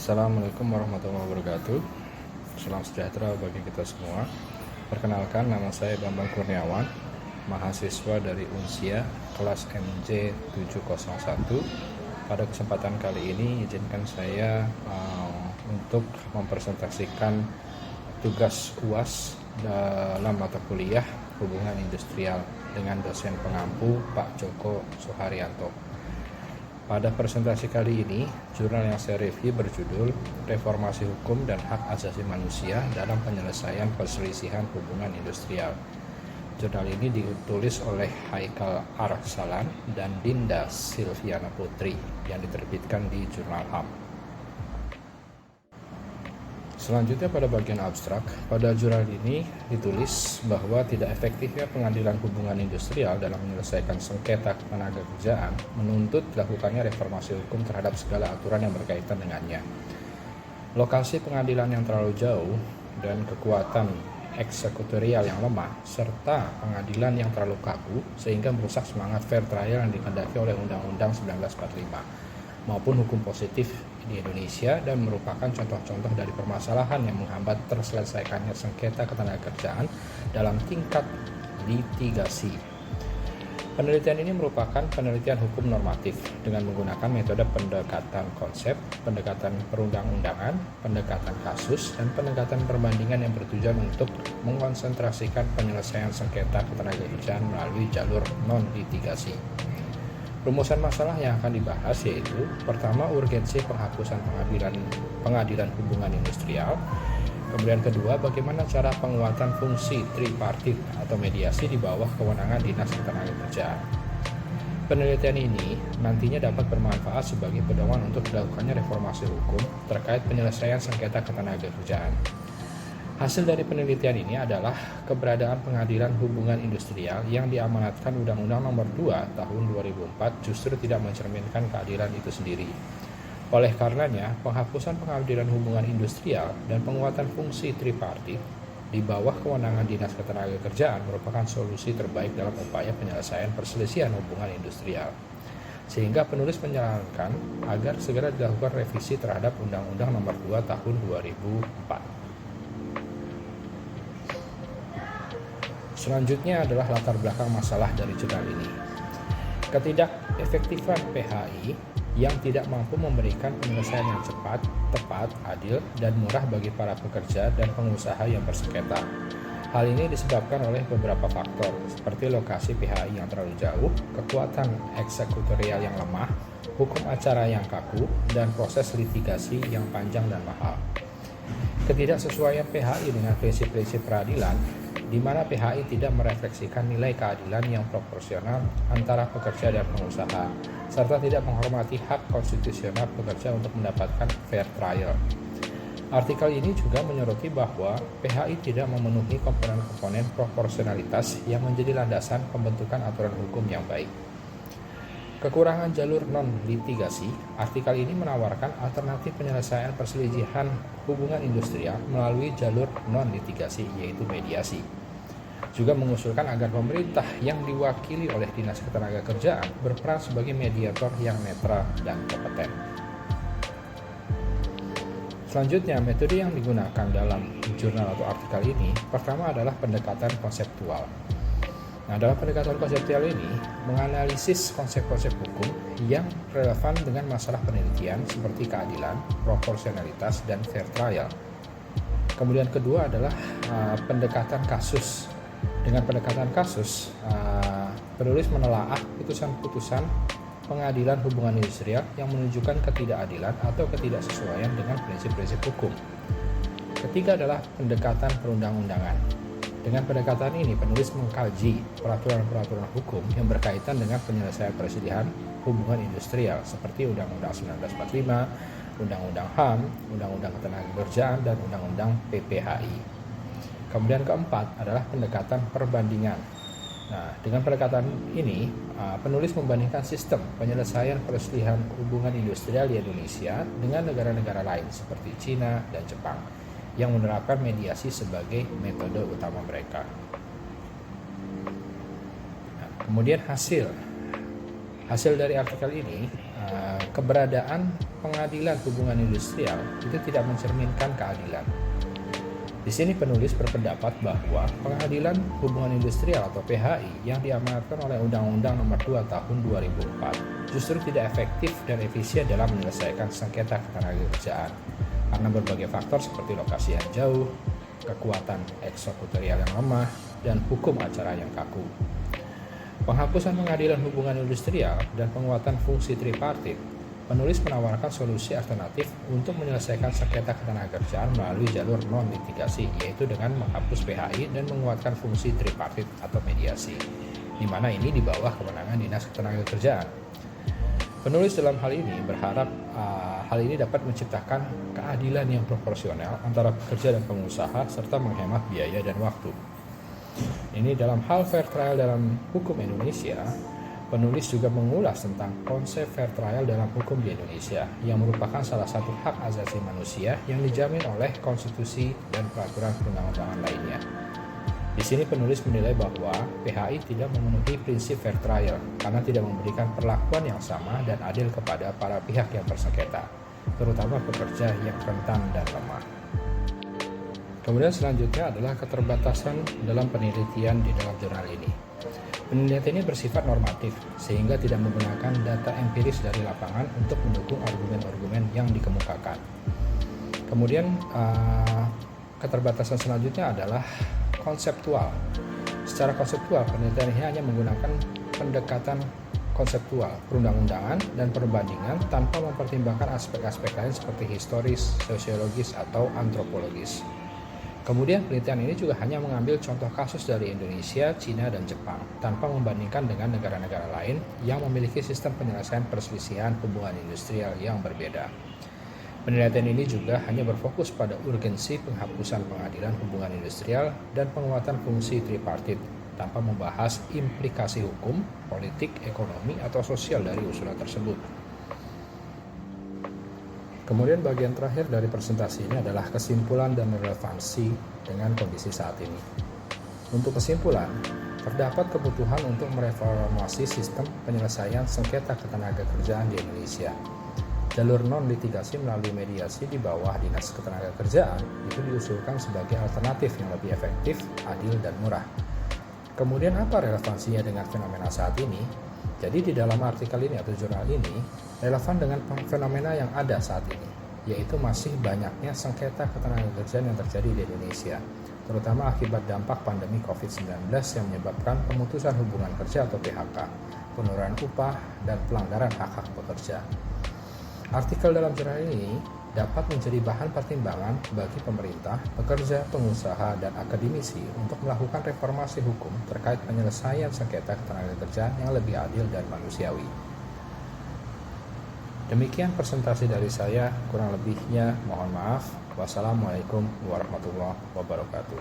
Assalamualaikum warahmatullahi wabarakatuh. Salam sejahtera bagi kita semua. Perkenalkan, nama saya Bambang Kurniawan, mahasiswa dari Unsia kelas MJ 701. Pada kesempatan kali ini izinkan saya untuk mempresentasikan tugas UAS dalam mata kuliah Hubungan Industrial dengan dosen pengampu Pak Joko Suharyanto. Pada presentasi kali ini, jurnal yang saya review berjudul Reformasi Hukum dan Hak Asasi Manusia dalam Penyelesaian Perselisihan Hubungan Industrial. Jurnal ini ditulis oleh Haikal Arsalan dan Dinda Silviana Putri yang diterbitkan di Jurnal HAM. Selanjutnya pada bagian abstrak, pada jurnal ini ditulis bahwa tidak efektifnya pengadilan hubungan industrial dalam menyelesaikan sengketa ketenaga kerjaan menuntut dilakukannya reformasi hukum terhadap segala aturan yang berkaitan dengannya. Lokasi pengadilan yang terlalu jauh dan kekuatan eksekutorial yang lemah serta pengadilan yang terlalu kaku sehingga merusak semangat fair trial yang dikehendaki oleh Undang-Undang 1945 maupun hukum positif di Indonesia dan merupakan contoh-contoh dari permasalahan yang menghambat terselesaikannya sengketa ketenagakerjaan dalam tingkat litigasi. Penelitian ini merupakan penelitian hukum normatif dengan menggunakan metode pendekatan konsep, pendekatan perundang-undangan, pendekatan kasus, dan pendekatan perbandingan yang bertujuan untuk mengkonsentrasikan penyelesaian sengketa ketenagakerjaan melalui jalur non-litigasi. Rumusan masalah yang akan dibahas yaitu pertama, urgensi penghapusan pengadilan hubungan industrial. Kemudian kedua, bagaimana cara penguatan fungsi tripartit atau mediasi di bawah kewenangan Dinas Ketenagakerjaan. Penelitian ini nantinya dapat bermanfaat sebagai pedoman untuk dilakukannya reformasi hukum terkait penyelesaian sengketa ketenagakerjaan. Hasil dari penelitian ini adalah keberadaan pengadilan hubungan industrial yang diamanatkan Undang-Undang Nomor 2 Tahun 2004 justru tidak mencerminkan keadilan itu sendiri. Oleh karenanya, penghapusan pengadilan hubungan industrial dan penguatan fungsi tripartit di bawah kewenangan Dinas Ketenagakerjaan merupakan solusi terbaik dalam upaya penyelesaian perselisihan hubungan industrial. Sehingga penulis menyarankan agar segera dilakukan revisi terhadap Undang-Undang Nomor 2 Tahun 2004. Selanjutnya adalah latar belakang masalah dari jurnal ini. Ketidakefektifan PHI yang tidak mampu memberikan penyelesaian yang cepat, tepat, adil, dan murah bagi para pekerja dan pengusaha yang bersengketa. Hal ini disebabkan oleh beberapa faktor, seperti lokasi PHI yang terlalu jauh, kekuatan eksekutorial yang lemah, hukum acara yang kaku, dan proses litigasi yang panjang dan mahal. Ketidaksesuaian PHI dengan prinsip-prinsip peradilan di mana PHI tidak merefleksikan nilai keadilan yang proporsional antara pekerja dan pengusaha, serta tidak menghormati hak konstitusional pekerja untuk mendapatkan fair trial. Artikel ini juga menyoroti bahwa PHI tidak memenuhi komponen-komponen proporsionalitas yang menjadi landasan pembentukan aturan hukum yang baik. Kekurangan jalur non-litigasi, artikel ini menawarkan alternatif penyelesaian perselisihan hubungan industrial melalui jalur non-litigasi, yaitu mediasi. Juga mengusulkan agar pemerintah yang diwakili oleh Dinas Ketenagakerjaan berperan sebagai mediator yang netral dan kompeten. Selanjutnya, metode yang digunakan dalam jurnal atau artikel ini pertama adalah pendekatan konseptual. Nah, dalam pendekatan konseptual ini menganalisis konsep-konsep hukum yang relevan dengan masalah penelitian seperti keadilan, proporsionalitas, dan fair trial. Kemudian kedua adalah pendekatan kasus. Dengan pendekatan kasus, penulis menelaah putusan-putusan pengadilan hubungan industrial yang menunjukkan ketidakadilan atau ketidaksesuaian dengan prinsip-prinsip hukum. Ketiga adalah pendekatan perundang-undangan. Dengan pendekatan ini, penulis mengkaji peraturan-peraturan hukum yang berkaitan dengan penyelesaian perselisihan hubungan industrial seperti Undang-Undang 1945, Undang-Undang HAM, Undang-Undang Ketenagakerjaan, dan Undang-Undang PPHI. Kemudian keempat adalah pendekatan perbandingan. Nah, dengan pendekatan ini, penulis membandingkan sistem penyelesaian perselisihan hubungan industrial di Indonesia dengan negara-negara lain seperti Cina dan Jepang yang menerapkan mediasi sebagai metode utama mereka. Nah, kemudian hasil Hasil dari artikel ini, keberadaan pengadilan hubungan industrial itu tidak mencerminkan keadilan. Di sini penulis berpendapat bahwa pengadilan hubungan industrial atau PHI yang diamanatkan oleh Undang-Undang Nomor 2 Tahun 2004 justru tidak efektif dan efisien dalam menyelesaikan sengketa ketenagakerjaan karena berbagai faktor seperti lokasi yang jauh, kekuatan eksekutorial yang lemah, dan hukum acara yang kaku. Penghapusan pengadilan hubungan industrial dan penguatan fungsi tripartit, penulis menawarkan solusi alternatif untuk menyelesaikan sengketa ketenagakerjaan melalui jalur non-litigasi, yaitu dengan menghapus PHI dan menguatkan fungsi tripartit atau mediasi, di mana ini di bawah kewenangan Dinas Ketenagakerjaan. Penulis dalam hal ini berharap hal ini dapat menciptakan keadilan yang proporsional antara pekerja dan pengusaha serta menghemat biaya dan waktu. Ini dalam hal fair trial dalam hukum Indonesia, penulis juga mengulas tentang konsep fair trial dalam hukum di Indonesia yang merupakan salah satu hak asasi manusia yang dijamin oleh konstitusi dan peraturan perundang-undangan lainnya. Di sini penulis menilai bahwa PHI tidak memenuhi prinsip fair trial karena tidak memberikan perlakuan yang sama dan adil kepada para pihak yang bersengketa, terutama pekerja yang rentan dan lemah. Kemudian selanjutnya adalah keterbatasan dalam penelitian di dalam jurnal ini. Penelitian ini bersifat normatif sehingga tidak menggunakan data empiris dari lapangan untuk mendukung argumen-argumen yang dikemukakan. Kemudian keterbatasan selanjutnya adalah konseptual. Secara konseptual, penelitian ini hanya menggunakan pendekatan konseptual, perundang-undangan, dan perbandingan tanpa mempertimbangkan aspek-aspek lain seperti historis, sosiologis, atau antropologis. Kemudian penelitian ini juga hanya mengambil contoh kasus dari Indonesia, Cina, dan Jepang tanpa membandingkan dengan negara-negara lain yang memiliki sistem penyelesaian perselisihan hubungan industrial yang berbeda. Penelitian ini juga hanya berfokus pada urgensi penghapusan pengadilan hubungan industrial dan penguatan fungsi tripartit tanpa membahas implikasi hukum, politik, ekonomi, atau sosial dari usulan tersebut. Kemudian bagian terakhir dari presentasi ini adalah kesimpulan dan relevansi dengan kondisi saat ini. Untuk kesimpulan, terdapat kebutuhan untuk mereformasi sistem penyelesaian sengketa ketenagakerjaan di Indonesia. Jalur non-litigasi melalui mediasi di bawah Dinas Ketenagakerjaan itu diusulkan sebagai alternatif yang lebih efektif, adil, dan murah. Kemudian apa relevansinya dengan fenomena saat ini? Jadi di dalam artikel ini atau jurnal ini relevan dengan fenomena yang ada saat ini, yaitu masih banyaknya sengketa ketenagakerjaan yang terjadi di Indonesia, terutama akibat dampak pandemi COVID-19 yang menyebabkan pemutusan hubungan kerja atau PHK, penurunan upah, dan pelanggaran hak-hak pekerja. Artikel dalam jurnal ini dapat menjadi bahan pertimbangan bagi pemerintah, pekerja, pengusaha, dan akademisi untuk melakukan reformasi hukum terkait penyelesaian sengketa ketenagakerjaan yang lebih adil dan manusiawi. Demikian presentasi dari saya, kurang lebihnya mohon maaf. Wassalamualaikum warahmatullahi wabarakatuh.